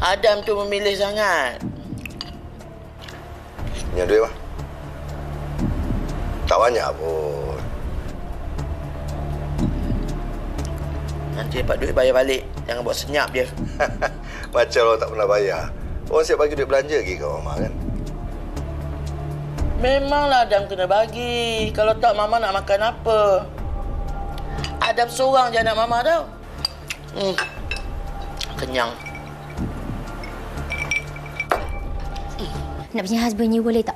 Adam tu memilih sangat. Punya duit mah. Tak banyak pun. Nanti dapat duit bayar balik. Jangan buat senyap je. Macam orang tak pernah bayar. Orang siap bagi duit belanja lagi kat Mama kan? Memanglah Adam kena bagi. Kalau tak, Mama nak makan apa? Adam seorang je anak Mama tau. Kenyang. Nak pinjam husband you boleh tak?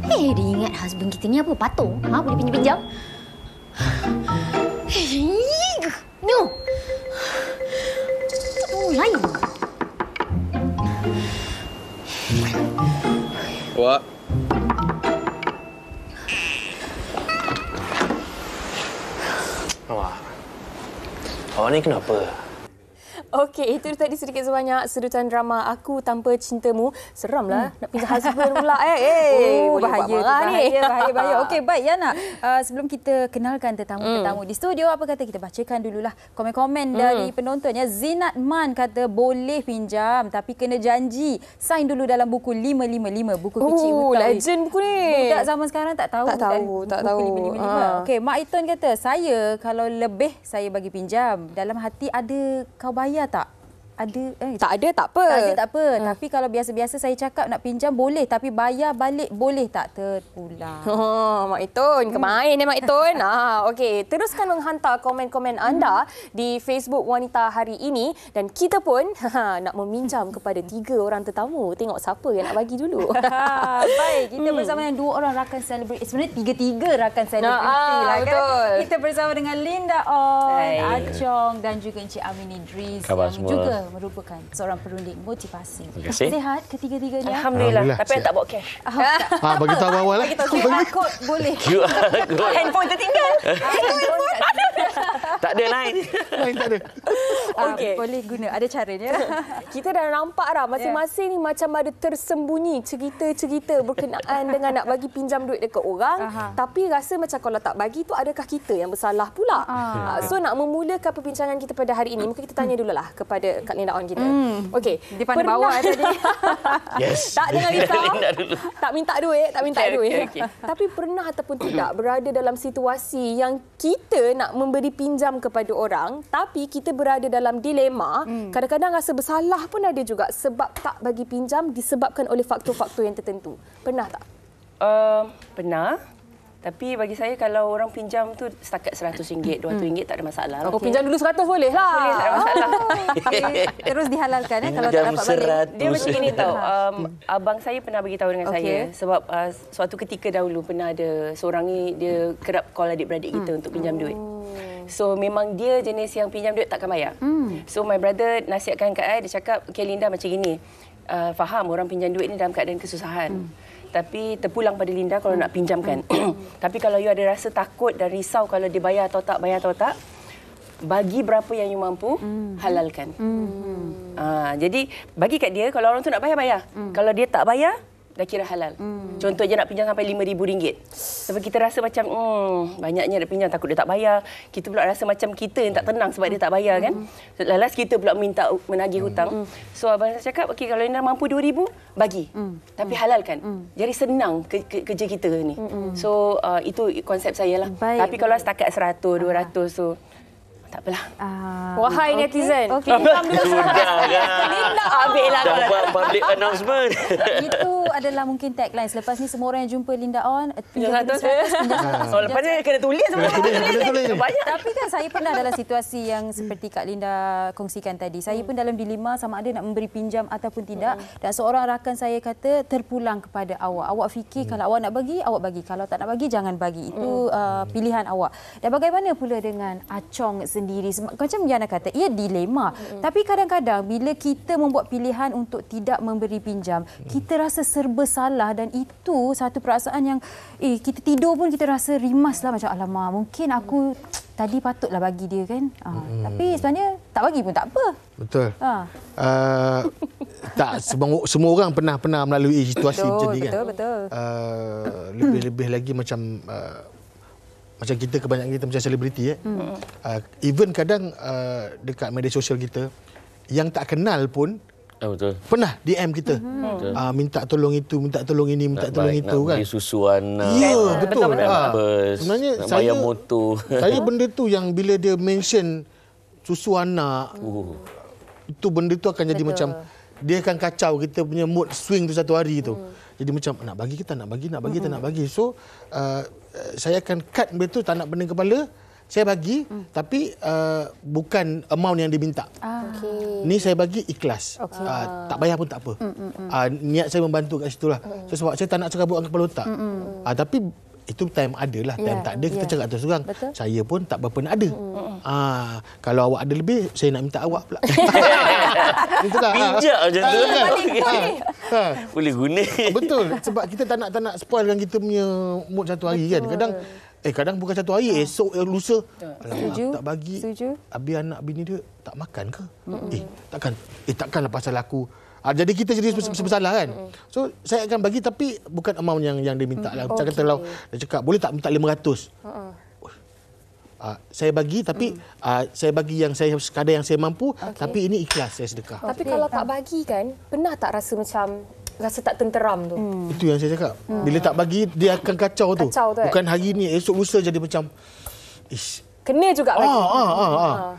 Dia ingat husband kita ni apa? Patung? Boleh pinjam-pinjam? No! Oh, lain. Wak. Awak ni kenapa? Okey, itu tadi sedikit sebanyak sedutan drama Aku Tanpa Cintamu. Seramlah nak pinjam husband pula. Bahaya. Okey, baik Yana. Sebelum kita kenalkan tetamu-tetamu di studio, apa kata kita bacakan dululah komen-komen dari penontonnya. Zinat Man kata boleh pinjam tapi kena janji sign dulu dalam buku 555, buku kecil hutang. Legend buku ni. Budak zaman sekarang tak tahu. Tak tahu. 555. Okey, Mak Iton kata, saya kalau lebih saya bagi pinjam. Dalam hati ada kau bayar tak? Ada tak ada tak apa. Tak ada tak apa. Tapi kalau biasa-biasa saya cakap nak pinjam boleh, tapi bayar balik boleh tak? Terpulang. Mak Itun, kemain Mak Itun. Okey, teruskan menghantar komen-komen anda di Facebook Wanita Hari Ini dan kita pun nak meminjam kepada 3 orang tetamu. Tengok siapa yang nak bagi dulu. Baik, kita bersama dengan 2 orang rakan selebriti. Sebenarnya 3 rakan selebriti lah kan. Betul. Kita bersama dengan Linda On, Acong dan juga Encik Amin Idris Khabar yang semua. juga merupakan seorang perunding motivasi. Terima kasih. Sihat ketiga-tiganya? Alhamdulillah. Tapi tak bawa cash. Bagi tahu awal lah. QR code boleh. Handphone tertinggal. Tak ada lain. Lain tak ada. Okey. Boleh guna. Ada caranya. Kita dah nampak dah masing-masing ni macam ada tersembunyi cerita-cerita berkenaan dengan nak bagi pinjam duit dekat orang. Tapi rasa macam kalau tak bagi tu adakah kita yang bersalah pula. So nak memulakan perbincangan kita pada hari ini, mungkin kita tanya dululah kepada Kak Linda On kita. Okey. Di pandai bawah tadi. Yes. Tak dengan Linda. Linda dulu. Tak minta duit, duit. Okay. Tapi pernah ataupun tidak berada dalam situasi yang kita nak memberi pinjam kepada orang, tapi kita berada dalam dilema, kadang-kadang rasa bersalah pun ada juga sebab tak bagi pinjam disebabkan oleh faktor-faktor yang tertentu. Pernah tak? Pernah. Tapi bagi saya kalau orang pinjam tu setakat RM100, RM200 tak ada masalah. Oh, pinjam dulu 100 boleh lah. Boleh, tak ada masalah. Terus dihalalkan kalau tak dapat balik. Dia macam ini tau. Abang saya pernah beritahu dengan saya sebab suatu ketika dahulu pernah ada seorang ni dia kerap call adik-beradik kita untuk pinjam duit. So memang dia jenis yang pinjam duit takkan bayar. So my brother nasihatkan kat saya, dia cakap, "Okay Linda, macam gini. Faham orang pinjam duit ni dalam keadaan kesusahan. Tapi terpulang pada Linda kalau nak pinjamkan. Tapi kalau you ada rasa takut dan risau kalau dia bayar atau tak, bagi berapa yang you mampu, halalkan." Jadi bagi kat dia, kalau orang tu nak bayar. Kalau dia tak bayar, dah kira halal. Contoh je nak pinjam sampai RM5,000. Sebab kita rasa macam banyaknya nak pinjam, takut dia tak bayar. Kita pula rasa macam kita yang tak tenang sebab dia tak bayar kan. Lalas kita pula minta menagih hutang. So abang saya cakap, okey kalau Linda mampu RM2,000, bagi. Tapi halalkan. Jadi senang kerja kita ni. So itu konsep saya lah. Tapi kalau setakat 100, 200 tu tak apalah. Wahai netizen. Okey. Linda ambillah. Dah buat public announcement. Itu adalah mungkin tagline. Selepas ni semua orang yang jumpa Linda On, Pinjam 100. Oh, lepas ni kena tulis semua. Banyak. Tapi kan saya pernah dalam situasi yang seperti Kak Linda kongsikan tadi. Saya pun dalam dilema sama ada nak memberi pinjam ataupun tidak. Dan seorang rakan saya kata terpulang kepada awak. Awak fikir kalau awak nak bagi, awak bagi. Kalau tak nak bagi, jangan bagi. Itu pilihan awak. Dan bagaimana pula dengan Acong sendiri? Macam Yana kata, ia dilema. Tapi kadang-kadang bila kita membuat pilihan untuk tidak memberi pinjam, kita rasa serba salah dan itu satu perasaan yang kita tidur pun kita rasa rimas lah macam alamak, mungkin aku tadi patutlah bagi dia kan. Tapi sebenarnya tak bagi pun tak apa. Betul. Tak, semua orang pernah melalui situasi macam ni kan. Betul. Lebih-lebih lagi macam kita kebanyakan kita macam selebriti even kadang dekat media sosial kita yang tak kenal pun Betul. Pernah DM kita. Minta tolong itu, minta tolong ini, minta tolong itu nak kan. beli susu anak. Ya, betul. Sebenarnya Sebenarnya bayar motor. saya benda tu yang bila dia mention susu anak, itu benda tu akan jadi macam dia akan kacau kita punya mood swing tu satu hari tu. Jadi macam nak bagi kita, nak bagi, tak nak bagi. So saya akan cut benda tu, tak nak pening kepala. Saya bagi tapi bukan amount yang diminta. Ni saya bagi ikhlas. Tak bayar pun tak apa. Niat saya membantu kat situ lah. So, sebab saya tak nak serabut kepala otak. Tapi itu time ada lah. Time tak ada, kita cakap terus terang. Saya pun tak berapa nak ada. Kalau awak ada lebih, saya nak minta awak pula. Itulah. Bijak macam tu. Boleh guna. Betul. Sebab kita tak nak spoilkan kita punya mood satu hari kan. Kadang bukan satu hari, esok lusa. Alamak, tak bagi. Habis anak bini dia tak makan ke? Takkanlah pasal aku. Jadi kita jadi bersalah kan. So saya akan bagi tapi bukan amount yang dia minta lah. Macam kata kalau dia cakap boleh tak minta 500. Saya bagi tapi saya bagi yang saya sekadar yang saya mampu, tapi ini ikhlas saya sedekah. Tapi kalau tak bagi kan, pernah tak rasa macam rasa tak tenteram tu? Itu yang saya cakap. Bila tak bagi dia akan kacau tu. Bukan hari ni, esok lusa jadi macam kena juga bagi.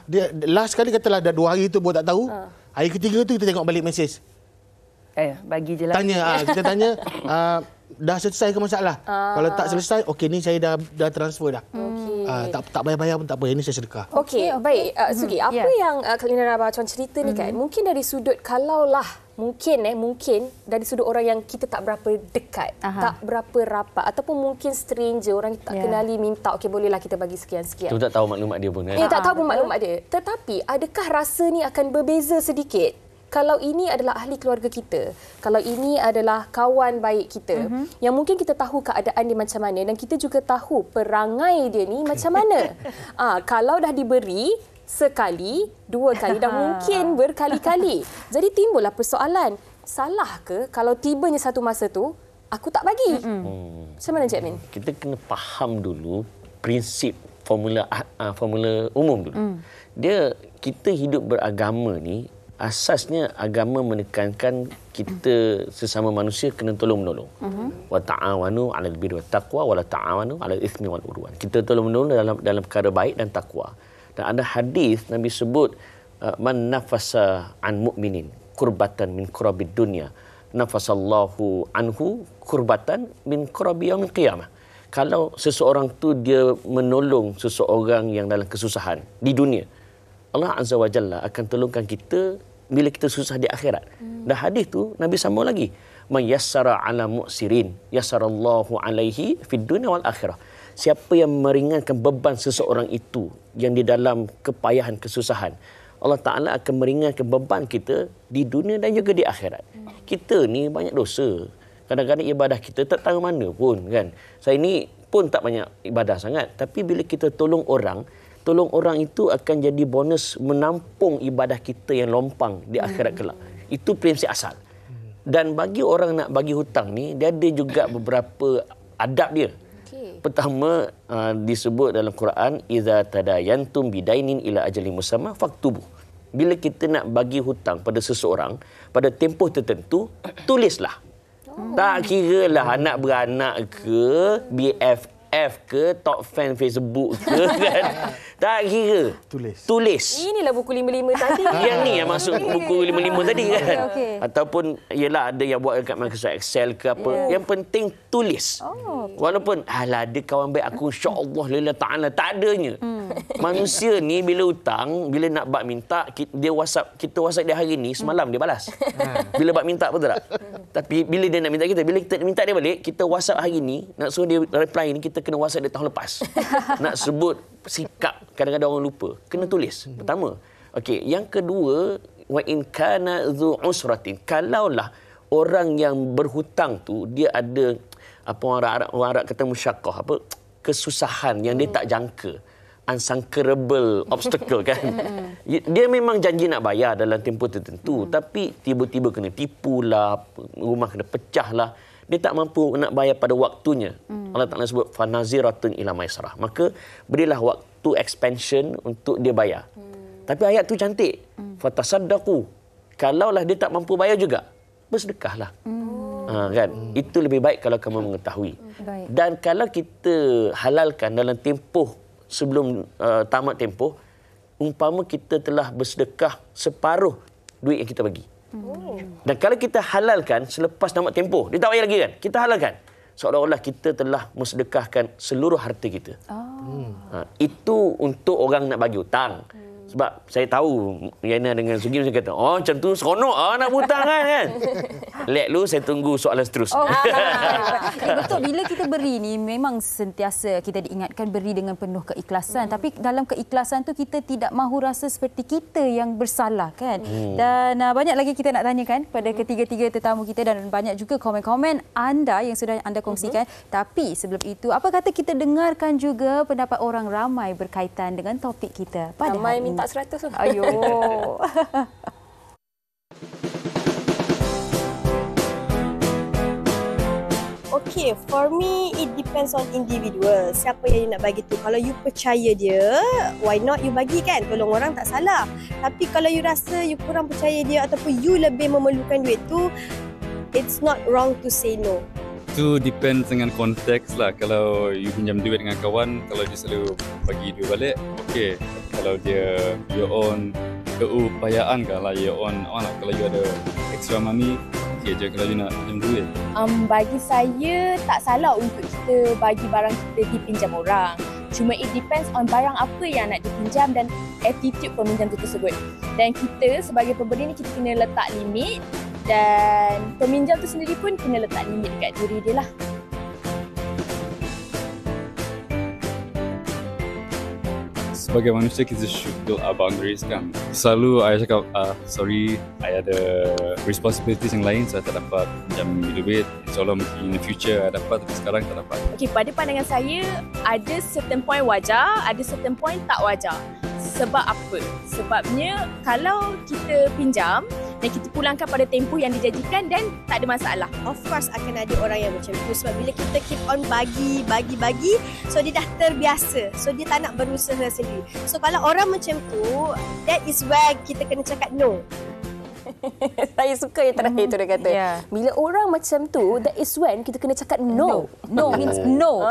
Dia last kali katalah dah 2 hari tu baru tak tahu. Hari ketiga tu kita tengok balik mesej. Bagi je lah. Kita tanya dah selesai ke masalah? Kalau tak selesai, okey ni saya dah transfer dah. Tak bayar-bayar pun tak apa. Ini saya sedekah. Okey, baik. Sugi, apa yang Kak Lina Rabah Chuan cerita ni kan, mungkin dari sudut kalaulah mungkin dari sudut orang yang kita tak berapa dekat, tak berapa rapat ataupun mungkin stranger, orang kita tak kenali minta okey bolehlah kita bagi sekian-sekian. Tu tak tahu maklumat dia pun kan. Tak tahu pun maklumat dia. Tetapi adakah rasa ni akan berbeza sedikit? Kalau ini adalah ahli keluarga kita, kalau ini adalah kawan baik kita, yang mungkin kita tahu keadaan dia macam mana dan kita juga tahu perangai dia ni macam mana. Kalau dah diberi sekali, 2 kali dan mungkin berkali-kali. Jadi timbullah persoalan, salah ke kalau tibanya satu masa tu aku tak bagi? Macam mana Cik Min? Kita kena faham dulu prinsip formula umum dulu. Kita hidup beragama ni asasnya agama menekankan kita sesama manusia kena tolong-menolong. Wa ta'awanu 'alal birri wat taqwa wa la ta'awanu 'alal itsmi wal 'udwan. Kita tolong-menolong dalam perkara baik dan takwa. Dan ada hadis Nabi sebut man nafasa an mu'minin kurbatan min kurabid dunya nafasallahu anhu kurbatan min kurabi yaumil qiyamah. Kalau seseorang tu dia menolong seseorang yang dalam kesusahan di dunia, Allah Azza wa Jalla akan tolongkan kita bila kita susah di akhirat. Dan hadis tu Nabi sambung lagi, man yassara ala mu'sirin yassarallahu alaihi fid dunya wal akhirah. Siapa yang meringankan beban seseorang itu yang di dalam kepayahan kesusahan, Allah Taala akan meringankan beban kita di dunia dan juga di akhirat. Kita ni banyak dosa. Kadang-kadang ibadah kita tak tahu mana pun kan. Saya ni pun tak banyak ibadah sangat, tapi bila kita tolong orang itu akan jadi bonus menampung ibadah kita yang lompang di akhirat kelak. Itu prinsip asal. Dan bagi orang nak bagi hutang ni, dia ada juga beberapa adab dia. Pertama, disebut dalam Quran, iza tadayantum bidainin ila ajalin musamma faktubuh. Bila kita nak bagi hutang pada seseorang pada tempoh tertentu, tulislah. Tak kira lah anak beranak ke, BFF ke, top fan Facebook ke kan. Tak kira. Tulis. Inilah buku 55 tadi. Yang ni yang masuk buku 55 tadi kan. Ataupun ialah ada yang buat dekat Microsoft Excel ke apa. Yang penting tulis. Walaupun ada kawan baik aku insya-Allah lillah taala, tak adanya. Manusia ni bila hutang, bila nak bak minta, kita WhatsApp dia hari ni, semalam dia balas. Bila bak minta betul tak? Tapi bila dia nak minta kita, bila kita minta dia balik, kita WhatsApp hari ni, nak suruh dia reply ni, kita kena WhatsApp dia tahun lepas. Nak sebut sikap, kadang-kadang orang lupa. Kena tulis. Pertama. Okey, yang kedua, wa in kana dzu usratin. Kalaulah orang yang berhutang tu dia ada apa orang Arab kata musyaqqah, apa kesusahan yang dia tak jangka. Unconquerable obstacle kan. Dia memang janji nak bayar dalam tempoh tertentu, tapi tiba-tiba kena tipu lah, rumah kena pecah lah. Dia tak mampu nak bayar pada waktunya. Allah Ta'ala sebut fanaziratun ila maisarah. Maka berilah waktu expansion untuk dia bayar. Tapi ayat tu cantik. Fatasaddaqu Kalaulah dia tak mampu bayar juga, bersedekahlah. Kan? Itu lebih baik kalau kamu mengetahui. Baik. Dan kalau kita halalkan dalam tempoh sebelum tamat tempoh, umpama kita telah bersedekah separuh duit yang kita bagi. Dan kalau kita halalkan selepas tamat tempoh, dia tak bayar lagi kan? Kita halalkan. Seolah-olah kita telah bersedekahkan seluruh harta kita. Itu untuk orang nak bagi hutang. Sebab saya tahu Yana dengan Sugi macam kata, macam tu seronok nak hutang kan. Let lu, saya tunggu soalan seterusnya. Betul, bila kita beri ni memang sentiasa kita diingatkan beri dengan penuh keikhlasan. Tapi dalam keikhlasan tu kita tidak mahu rasa seperti kita yang bersalah kan. Dan banyak lagi kita nak tanyakan pada ketiga-tiga tetamu kita dan banyak juga komen-komen anda yang sudah anda kongsikan. Tapi sebelum itu, apa kata kita dengarkan juga pendapat orang ramai berkaitan dengan topik kita pada hari ini. Tak 100 tu. Ayo. Okay, for me, it depends on individual. Siapa yang you nak bagi tu. Kalau you percaya dia, why not you bagi kan? Tolong orang tak salah. Tapi kalau you rasa you kurang percaya dia ataupun you lebih memerlukan duit tu, it's not wrong to say no. Itu depends dengan konteks lah. Kalau you pinjam duit dengan kawan, kalau dia selalu bagi duit balik, okay. Kalau dia your own keupayaan kan lah, your own kalau you ada extra money, okay je kalau you nak pinjam duit. Bagi saya tak salah untuk kita bagi barang kita dipinjam orang. Cuma it depends on barang apa yang nak dipinjam dan attitude peminjam itu tersebut. Dan kita sebagai pemberi ni kita kena letak limit dan peminjam tu sendiri pun kena letak limit dekat diri dia lah. Sebagai manusia kita should build our boundaries kan. Selalu saya cakap sorry, saya ada responsibilities yang lain, saya tak dapat pinjam duit. InsyaAllah mungkin in the future saya dapat, tapi sekarang tak dapat. Okey, pada pandangan saya ada certain point wajar, ada certain point tak wajar. Sebab apa? Sebabnya kalau kita pinjam dan kita pulangkan pada tempoh yang dijanjikan dan tak ada masalah. Of course akan ada orang yang macam tu. Sebab bila kita keep on bagi, so dia dah terbiasa. So dia tak nak berusaha sendiri. So kalau orang macam tu, that is where kita kena cakap no. Saya suka yang terakhir tu dia kata. Bila orang macam tu, that is when kita kena cakap no. No means no.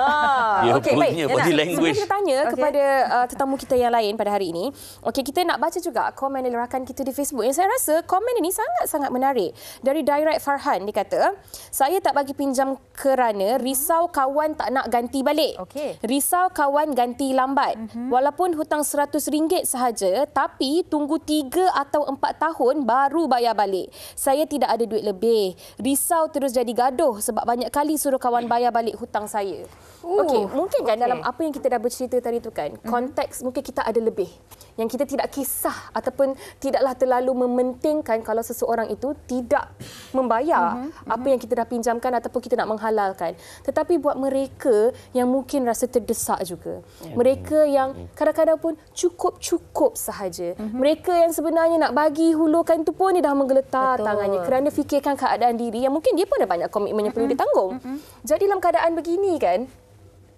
Okey, baik. Body language. Sebelum kita tanya kepada tetamu kita yang lain pada hari ini, okey, kita nak baca juga komen dari rakan kita di Facebook. Yang saya rasa komen ini sangat-sangat menarik. Dari Direct Farhan, dia kata, saya tak bagi pinjam kerana risau kawan tak nak ganti balik. Risau kawan ganti lambat. Walaupun hutang RM100 sahaja, tapi tunggu 3 atau 4 tahun baru bayar balik. Saya tidak ada duit lebih. Risau terus jadi gaduh sebab banyak kali suruh kawan bayar balik hutang saya. Okey, mungkin kan dalam apa yang kita dah bercerita tadi tu kan, konteks mungkin kita ada lebih. Yang kita tidak kisah ataupun tidaklah terlalu mementingkan kalau seseorang itu tidak membayar apa yang kita dah pinjamkan ataupun kita nak menghalalkan. Tetapi buat mereka yang mungkin rasa terdesak juga. Mereka yang kadang-kadang pun cukup-cukup sahaja. Mereka yang sebenarnya nak bagi hulukan tu pun dia dah menggeletar tangannya kerana fikirkan keadaan diri yang mungkin dia pun ada banyak komitmen yang perlu ditanggung. Jadi dalam keadaan begini kan,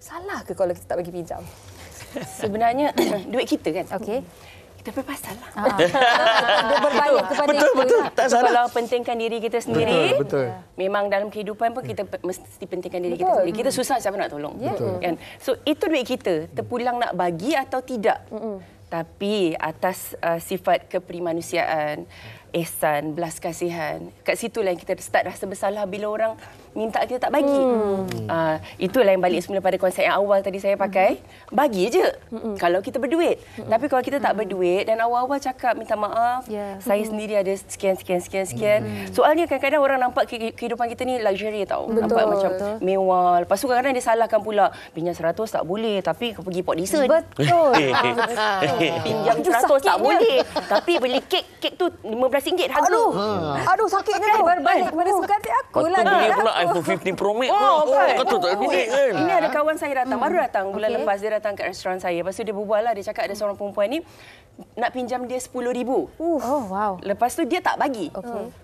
salah ke kalau kita tak bagi pinjam? Sebenarnya duit kita kan. Okey. Kita berpasal lah. Dia berbalik kepada Betul. Tak salah. Kalau pentingkan diri kita sendiri, Betul. memang dalam kehidupan pun kita mesti pentingkan diri kita sendiri. Kita susah siapa nak tolong. Kan? So itu duit kita, terpulang nak bagi atau tidak. Tapi atas sifat keprimanusiaan, ihsan, belas kasihan, kat situlah yang kita start rasa bersalah bila orang minta kita tak bagi. Itulah yang balik semula pada konsep yang awal tadi saya pakai. Bagi je kalau kita berduit. Tapi kalau kita tak berduit dan awal-awal cakap minta maaf, saya sendiri ada sekian. Soalnya kadang-kadang orang nampak kehidupan kita ni luxury tau. Nampak macam mewah. Lepas tu kadang-kadang dia salahkan pula. Pinjam 100 tak boleh tapi pergi Port Dickson. Betul. Pinjam 100 tak boleh. Tapi beli kek tu RM15 harga. Aduh sakitnya tu. Berbalik kepada suka hati aku lah. Beli pula iPhone 15 Pro Max. Kata tak ada duit kan. Ini ada kawan saya baru datang bulan lepas, dia datang ke restoran saya. Lepas tu dia berbual lah, dia cakap ada seorang perempuan ni nak pinjam dia RM10,000. Wow. Lepas tu dia tak bagi.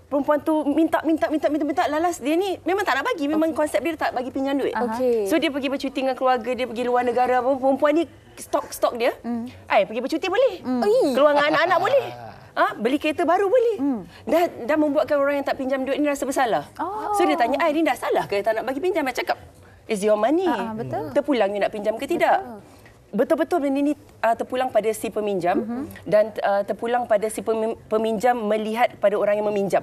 Perempuan tu minta. Lalas dia ni memang tak nak bagi. Memang konsep dia tak bagi pinjam duit. So dia pergi bercuti dengan keluarga, dia pergi luar negara. Perempuan ni stok dia. Pergi bercuti boleh. Keluar dengan anak-anak boleh. beli kereta baru boleh. Dah membuatkan orang yang tak pinjam duit ni rasa bersalah. So dia tanya, ni dah salah ke tak nak bagi pinjam? Saya cakap, it's your money. Betul. Terpulang you nak pinjam ke tidak? Betul-betul benda ni terpulang pada si peminjam dan terpulang pada si peminjam melihat pada orang yang meminjam.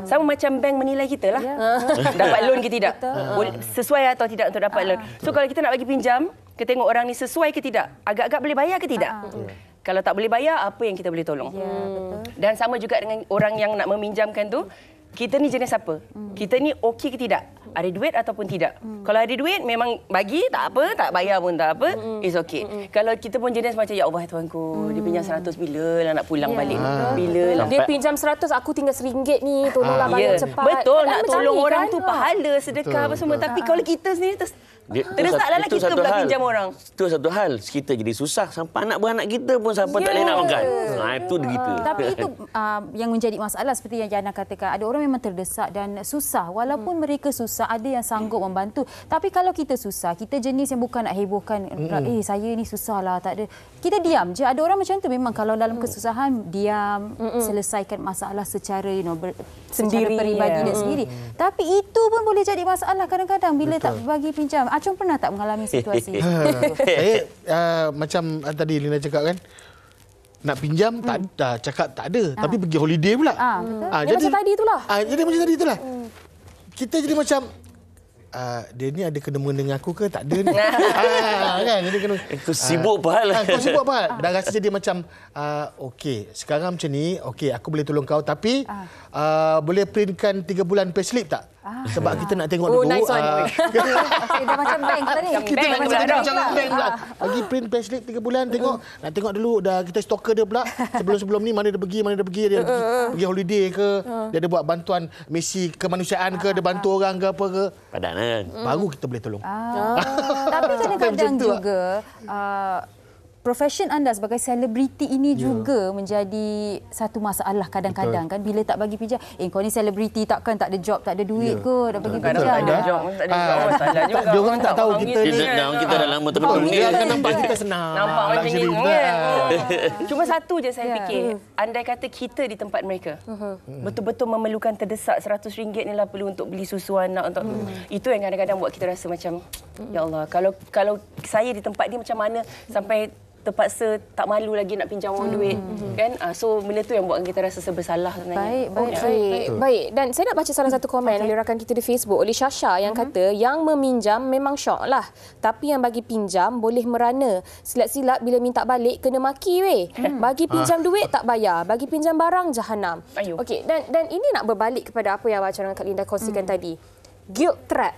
Sama macam bank menilai kita lah. Dapat loan ke tidak? Sesuai atau tidak untuk dapat loan. So kalau kita nak bagi pinjam, kita tengok orang ni sesuai ke tidak? Agak-agak boleh bayar ke tidak? Kalau tak boleh bayar, apa yang kita boleh tolong? Dan sama juga dengan orang yang nak meminjamkan tu, kita ni jenis apa? Kita ni okey ke tidak? Ada duit ataupun tidak? Kalau ada duit, memang bagi, tak apa. Tak bayar pun tak apa. It's okay. Kalau kita pun jenis macam, ya Allah Tuanku, dia pinjam 100 bila lah nak pulang balik? Bila lah? Dia pinjam 100, aku tinggal RM1 ni. Tolonglah bayar cepat. Betul, nak tolong ni, orang kan? tu pahala, sedekah apa semua. Tapi kalau kita sendiri terdesak lah kita pula pinjam orang. Itu satu hal. Kita jadi susah. Sampai anak beranak kita pun sampai tak boleh nak makan. Itu kita. Tapi itu yang menjadi masalah seperti yang Jana katakan. Ada orang memang terdesak dan susah. Walaupun mereka susah, ada yang sanggup membantu. Tapi kalau kita susah, kita jenis yang bukan nak hebohkan. Saya ni susah lah. Tak ada. Kita diam je. Ada orang macam tu memang kalau dalam kesusahan, diam. Selesaikan masalah secara sendiri, secara peribadi dan sendiri. Tapi itu pun boleh jadi masalah kadang-kadang bila tak bagi pinjam. Acung pernah tak mengalami situasi? Saya macam tadi Lina cakap kan, nak pinjam cakap tak ada, tapi pergi holiday pula. Jadi macam tadi itulah. Jadi macam tadi itulah. Kita jadi macam dia ni ada kena mengena dengan aku ke tak ada ni. Kan jadi kena kau sibuk apa hal? Kau sibuk apa hal? Dah rasa jadi macam okey, sekarang macam ni, okey aku boleh tolong kau tapi boleh printkan 3 bulan payslip tak? Sebab kita nak tengok dulu. Nice one. Dah macam bank tadi. Kita nak macam bank pula. Bagi print payslip 3 bulan tengok. Nak tengok dulu dah kita stalker dia pula. Sebelum-sebelum ni mana dia pergi. Dia pergi holiday ke. Dia ada buat bantuan misi kemanusiaan ke. Dia bantu orang ke apa ke. Padanan. Baru kita boleh tolong. Tapi kadang-kadang juga profession anda sebagai selebriti ini juga menjadi satu masalah kadang-kadang kan bila tak bagi pinjam. Kau ni selebriti takkan tak ada job, tak ada duit kot dah bagi pinjam. Tak ada job, tak ada job. Masalah juga. Dia orang tak tahu kita ni. Kita dah lama terbetul ni. Dia akan nampak kita senang. Nampak macam ni kan. Cuma satu je saya fikir. Andai kata kita di tempat mereka betul-betul memerlukan terdesak RM100 ni lah perlu untuk beli susu anak untuk itu yang kadang-kadang buat kita rasa macam ya Allah, kalau saya di tempat dia macam mana sampai terpaksa tak malu lagi nak pinjam orang duit kan. So benda tu yang buatkan kita rasa bersalah sebenarnya. Baik. Dan saya nak baca salah satu komen oleh rakan kita di Facebook oleh Syasha yang kata yang meminjam memang syok lah. Tapi yang bagi pinjam boleh merana. Silap-silap bila minta balik kena maki weh. Bagi pinjam duit tak bayar, bagi pinjam barang jahanam. Okey, dan ini nak berbalik kepada apa yang Abang Kak Linda kongsikan tadi. Guilt trap.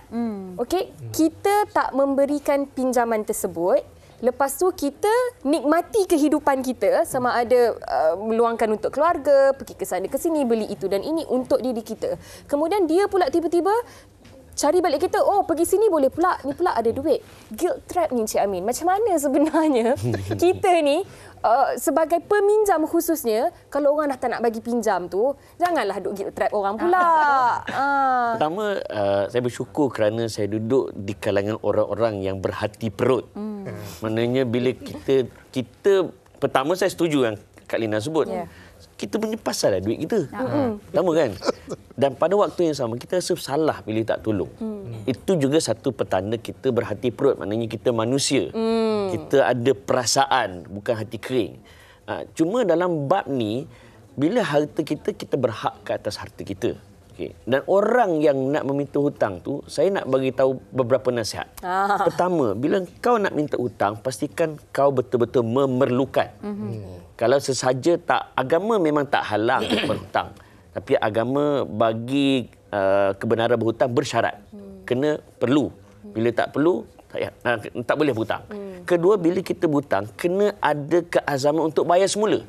Okey, kita tak memberikan pinjaman tersebut. Lepas tu kita nikmati kehidupan kita sama ada meluangkan untuk keluarga, pergi ke sana ke sini, beli itu dan ini untuk diri kita. Kemudian dia pula tiba-tiba cari balik kita, pergi sini boleh pula, ni pula ada duit. Guilt trap ni Encik Amin. Macam mana sebenarnya kita ni sebagai peminjam khususnya, kalau orang dah tak nak bagi pinjam tu, janganlah duk guilt trap orang pula. Pertama, saya bersyukur kerana saya duduk di kalangan orang-orang yang berhati perut. Maknanya bila kita pertama saya setuju yang Kak Lina sebut. Kita punya pasal lah duit kita. Pertama kan? Dan pada waktu yang sama, kita rasa salah bila tak tolong. Itu juga satu petanda kita berhati perut. Maknanya kita manusia. Kita ada perasaan, bukan hati kering. Cuma dalam bab ni, bila harta kita, kita berhak ke atas harta kita. Okay. Dan orang yang nak meminta hutang tu, saya nak bagi tahu beberapa nasihat. Pertama, bila kau nak minta hutang, pastikan kau betul-betul memerlukan. Kalau sesaja tak, agama memang tak halang berhutang. Tapi agama bagi kebenaran berhutang bersyarat. Kena perlu. Bila tak perlu, tak boleh berhutang. Kedua, bila kita berhutang, kena ada keazaman untuk bayar semula.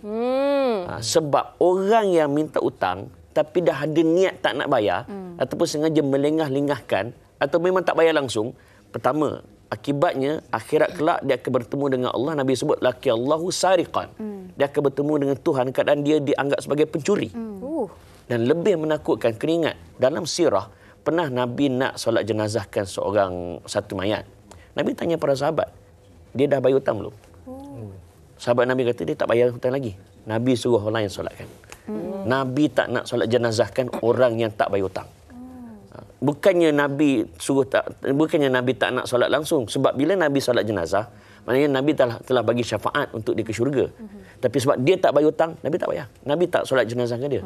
Sebab orang yang minta hutang, tapi dah ada niat tak nak bayar ataupun sengaja melengah-lengahkan atau memang tak bayar langsung, pertama, akibatnya akhirat kelak dia akan bertemu dengan Allah. Nabi sebut laki Allahu sariqan. Dia akan bertemu dengan Tuhan keadaan dia dianggap sebagai pencuri. Dan lebih menakutkan, kena ingat dalam sirah pernah Nabi nak solat jenazahkan satu mayat. Nabi tanya para sahabat, dia dah bayar hutang belum? Sahabat Nabi kata dia tak bayar hutang lagi. Nabi suruh orang lain solatkan. Nabi tak nak solat jenazahkan orang yang tak bayar hutang. Bukannya Nabi tak nak solat langsung, sebab bila Nabi solat jenazah, maknanya Nabi telah bagi syafaat untuk dia ke syurga. Tapi sebab dia tak bayar hutang, Nabi tak payah. Nabi tak solat jenazah ke dia.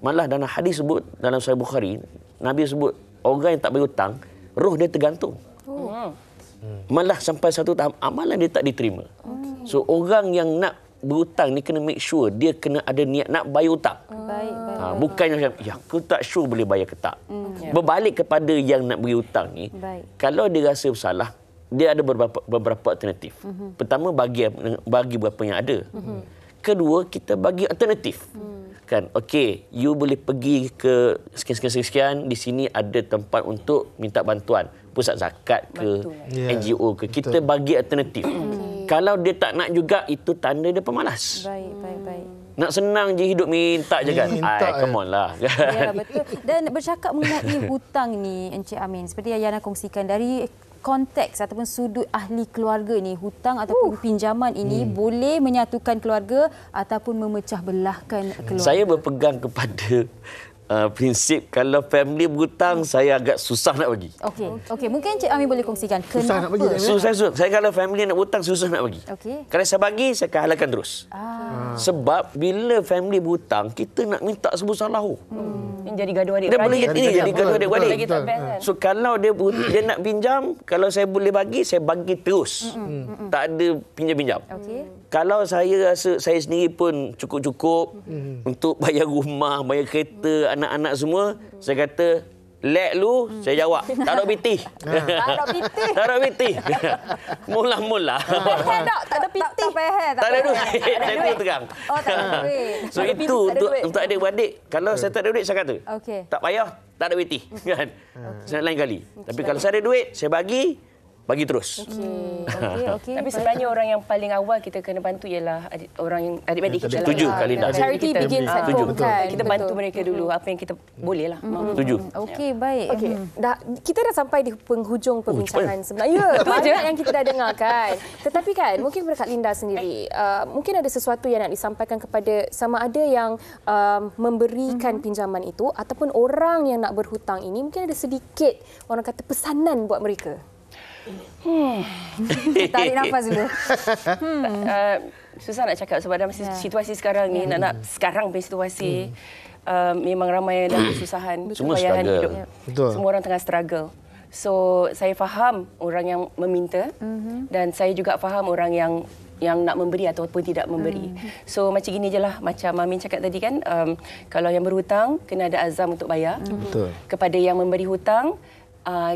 Malah dalam hadis sebut dalam Sahih Bukhari, Nabi sebut orang yang tak bayar hutang, roh dia tergantung. Malah sampai satu tahap amalan dia tak diterima. So orang yang nak berhutang ni kena make sure dia kena ada niat nak bayar hutang. Bukannya macam, ya aku tak sure boleh bayar ke tak. Berbalik kepada yang nak beri hutang ni, kalau dia rasa bersalah, dia ada beberapa alternatif. Pertama, bagi berapa yang ada. Kedua, kita bagi alternatif. Kan, okey, you boleh pergi ke sekian, di sini ada tempat untuk minta bantuan. Pusat zakat ke, NGO ke. Kita bagi alternatif. Kalau dia tak nak juga, itu tanda dia pemalas. Baik. Nak senang je hidup minta je kan. Come on lah. Ya, betul. Dan bercakap mengenai hutang ni, Encik Amin, seperti yang Yana kongsikan, dari konteks ataupun sudut ahli keluarga ni, hutang ataupun pinjaman ini boleh menyatukan keluarga ataupun memecah belahkan keluarga. Saya berpegang kepada prinsip kalau family berhutang, saya agak susah nak bagi. Okey. Mungkin Encik Amin boleh kongsikan kenapa? Susah. Saya kalau family nak berhutang, susah nak bagi. Kalau saya bagi, saya akan halalkan terus. Sebab bila family berhutang, kita nak minta sebesar lahu. Jadi gaduh adik-beradik. Jadi gaduh adik-beradik. So kalau dia nak pinjam, kalau saya boleh bagi, saya bagi terus. Tak ada pinjam-pinjam. Kalau saya rasa saya sendiri pun cukup-cukup untuk bayar rumah, bayar kereta, anak-anak semua, saya kata, let lu, saya jawab, tak ada piti. Tak ada piti. Mula-mula. Tak ada piti. Tak ada duit. Saya pun tegang. Tak ada duit. So itu untuk adik-beradik. Kalau saya tak ada duit, saya kata, tak payah, tak ada piti. Kan? Saya lain kali. Tapi kalau saya ada duit, saya bagi terus. Okey. Tapi sebenarnya orang yang paling awal kita kena bantu ialah orang yang adik-beradik kita. Setuju Kak Linda. Charity begins at home kan. Kita bantu mereka dulu apa yang kita boleh lah. Setuju. Okey, baik. Kita dah sampai di penghujung perbincangan sebenarnya. Banyak yang kita dah dengar kan. Tetapi kan, mungkin kepada Kak Linda sendiri, mungkin ada sesuatu yang nak disampaikan kepada sama ada yang memberikan pinjaman itu ataupun orang yang nak berhutang ini, mungkin ada sedikit orang kata pesanan buat mereka. Tarik nafas dulu. Susah nak cakap sebab dalam situasi sekarang ni, nak sekarang punya situasi, memang ramai dalam kesusahan, kepayahan hidup. Semua orang tengah struggle. So saya faham orang yang meminta dan saya juga faham orang yang nak memberi ataupun tidak memberi. So macam gini je lah, macam Amin cakap tadi kan, kalau yang berhutang kena ada azam untuk bayar. Kepada yang memberi hutang,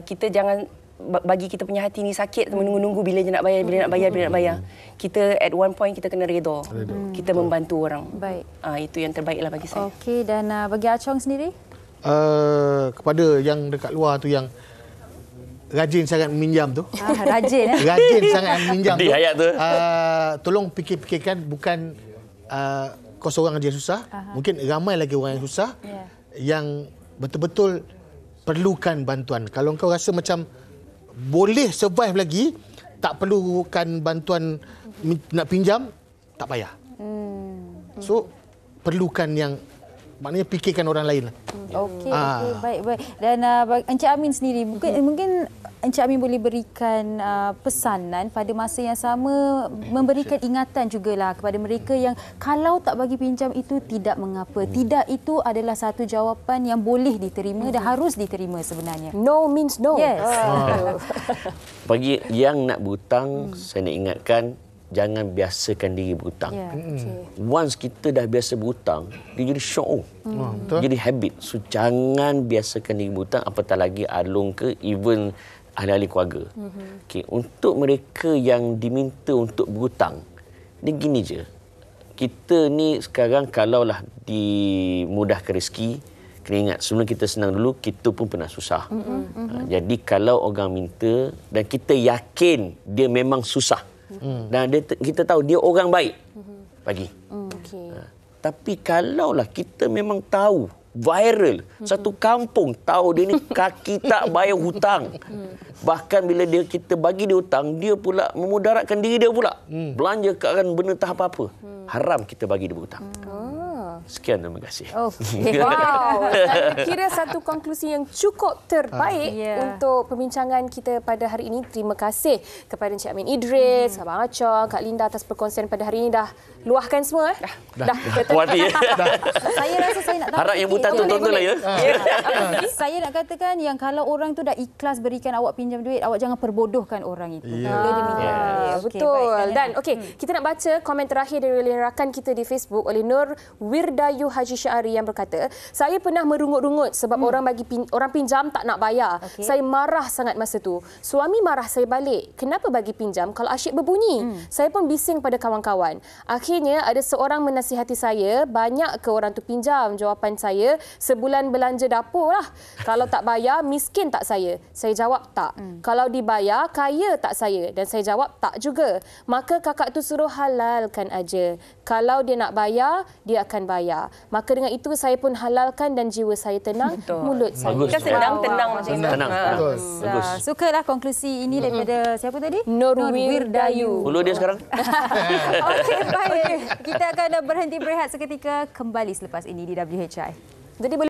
kita jangan bagi kita punya hati ni sakit menunggu-nunggu bila je nak bayar. Kita at one point kita kena redha. Kita membantu orang. Baik. Itu yang terbaiklah bagi saya. Okey, dan bagi Achong sendiri? Kepada yang dekat luar tu yang rajin sangat meminjam tu. Rajin Rajin sangat meminjam tu. Ayat tu. Tolong fikir-fikirkan bukan kau seorang aja susah. Mungkin ramai lagi orang yang susah yang betul-betul perlukan bantuan. Kalau kau rasa macam boleh survive lagi, tak perlukan bantuan nak pinjam, tak payah. So, perlukan yang, maknanya fikirkan orang lain lah. Okey, baik. Dan Encik Amin sendiri, mungkin Encik Amin boleh berikan pesanan pada masa yang sama, memberikan ingatan jugalah kepada mereka yang kalau tak bagi pinjam itu tidak mengapa. Tidak itu adalah satu jawapan yang boleh diterima dan harus diterima sebenarnya. No means no. Yes. Bagi yang nak berhutang, saya nak ingatkan, jangan biasakan diri berhutang. Once kita dah biasa berhutang, dia jadi syok. Jadi habit. So jangan biasakan diri berhutang, apatah lagi alung ke even ahli-ahli keluarga. Untuk mereka yang diminta untuk berhutang, ni gini je. Kita ni sekarang kalaulah dimudahkan rezeki, kena ingat sebelum kita senang dulu, kita pun pernah susah. Jadi kalau orang minta dan kita yakin dia memang susah, dan kita tahu dia orang baik, bagi. Tapi kalaulah kita memang tahu viral. Satu kampung tahu dia ni kaki tak bayar hutang. Bahkan bila kita bagi dia hutang, dia pula memudaratkan diri dia pula. Belanja kan benda tak apa-apa. Haram kita bagi dia hutang. Sekian, terima kasih. Okay. Wow. Saya kira satu konklusi yang cukup terbaik untuk perbincangan kita pada hari ini. Terima kasih kepada Encik Amin Idris, Abang Acong, Kak Linda atas perkongsian pada hari ini. Dah luahkan semua. Dah. Puati. Saya rasa saya nak tahu. Harap yang buta tu tontonlah ya. Saya nak katakan yang kalau orang tu dah ikhlas berikan awak pinjam duit, awak jangan perbodohkan orang itu. Betul. Dan kita nak baca komen terakhir dari rakan kita di Facebook oleh Nur Wirdayu Haji Syari yang berkata, saya pernah merungut-rungut sebab orang pinjam tak nak bayar. Saya marah sangat masa tu. Suami marah saya balik. Kenapa bagi pinjam kalau asyik berbunyi? Saya pun bising pada kawan-kawan. Akhirnya ada seorang menasihati saya, banyak ke orang tu pinjam? Jawapan saya, sebulan belanja dapur lah. Kalau tak bayar, miskin tak saya? Saya jawab tak. Kalau dibayar, kaya tak saya? Dan saya jawab tak juga. Maka kakak tu suruh halalkan aja. Kalau dia nak bayar, dia akan bayar. Maka dengan itu saya pun halalkan dan jiwa saya tenang, mulut saya kan tenang macam itu. Tenang. Bagus. Sukalah konklusi ini daripada siapa tadi? Nur Wirdayu. Follow dia sekarang. Okey, baik. Kita akan berhenti berehat seketika, kembali selepas ini di WHI. Jadi